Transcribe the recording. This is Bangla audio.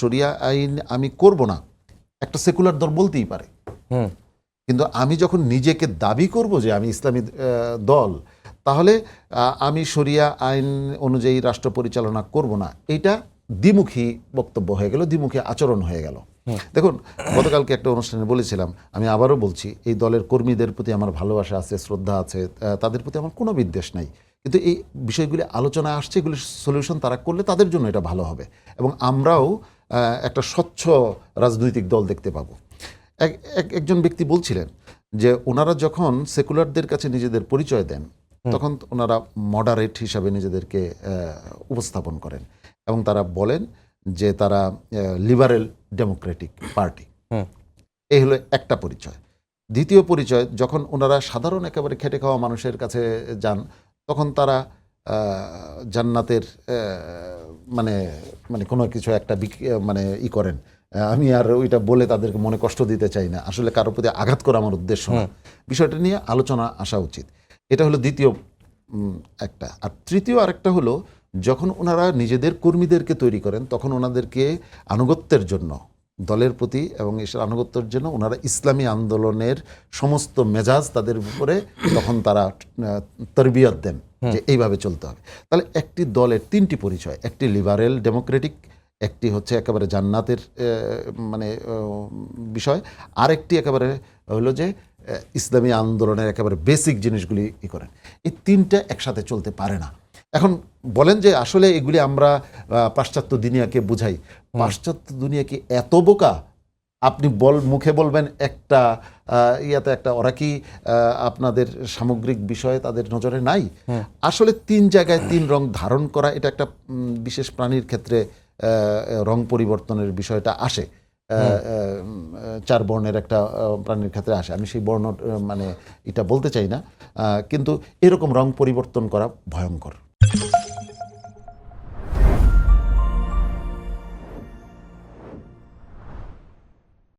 শরিয়া আইন আমি করব না, একটা সেকুলার দল বলতেই পারে। কিন্তু আমি যখন নিজেকে দাবি করব যে আমি ইসলামী দল, তাহলে আমি শরিয়া আইন অনুযায়ী রাষ্ট্র পরিচালনা করব না, এইটা দ্বিমুখী বক্তব্য হয়ে গেল, দ্বিমুখী আচরণ হয়ে গেল। দেখুন, গতকালকে একটা অনুষ্ঠানে বলেছিলাম, আমি আবারও বলছি, এই দলের কর্মীদের প্রতি আমার ভালোবাসা আছে, শ্রদ্ধা আছে, তাদের প্রতি আমার কোনো বিদ্বেষ নাই। কিন্তু এই বিষয়গুলি আলোচনা আসছে, এগুলি সলিউশন তারা করলে তাদের জন্য এটা ভালো হবে, এবং আমরাও একটা স্বচ্ছ রাজনৈতিক দল দেখতে পাবো। একজন ব্যক্তি বলছিলেন যে ওনারা যখন সেকুলারদের কাছে নিজেদের পরিচয় দেন, তখন ওনারা মডারেট হিসাবে নিজেদেরকে উপস্থাপন করেন, এবং তারা বলেন যে তারা লিবারেল ডেমোক্রেটিক পার্টি। এই হলো একটা পরিচয়। দ্বিতীয় পরিচয়, যখন ওনারা সাধারণ একেবারে খেটে খাওয়া মানুষের কাছে যান, তখন তারা জান্নাতের মানে মানে কোনো কিছু একটা মানে করেন। আমি আর ওইটা বলে তাদেরকে মনে কষ্ট দিতে চাই না, আসলে কারোর প্রতি আঘাত করা আমার উদ্দেশ্য না। বিষয়টা নিয়ে আলোচনা আসা উচিত। এটা হলো দ্বিতীয় একটা। আর তৃতীয় আরেকটা হলো, যখন ওনারা নিজেদের কর্মীদেরকে তৈরি করেন, তখন ওনাদেরকে আনুগত্যের জন্য, দলের প্রতি এবং এসব আনুগত্যের জন্য ওনারা ইসলামী আন্দোলনের সমস্ত মেজাজ তাদের উপরে তখন তারা তরবিয়ত দেন যে এইভাবে চলতে হবে। তাহলে একটি দলের তিনটি পরিচয়, একটি লিবারেল ডেমোক্রেটিক, একটি হচ্ছে একেবারে জান্নাতের মানে বিষয়, আরেকটি একেবারে হলো যে ইসলামী আন্দোলনের একেবারে বেসিক জিনিসগুলি করেন। এই তিনটা একসাথে চলতে পারে না। এখন বলেন যে আসলে এগুলি আমরা পাশ্চাত্য দুনিয়াকে বুঝাই। পাশ্চাত্য দুনিয়া কি এত বোকা? আপনি মুখে বলবেন একটা ইয়াতে একটা, ওরা কি আপনাদের সামগ্রিক বিষয়ে তাদের নজরে নাই? আসলে তিন জায়গায় তিন রং ধারণ করা, এটা একটা বিশেষ প্রাণীর ক্ষেত্রে রং পরিবর্তনের বিষয়টা আসে, চার বর্ণের একটা প্রাণীর ক্ষেত্রে আসে। আমি সেই বর্ণ মানে এটা বলতে চাই না, কিন্তু এরকম রং পরিবর্তন করা ভয়ঙ্কর।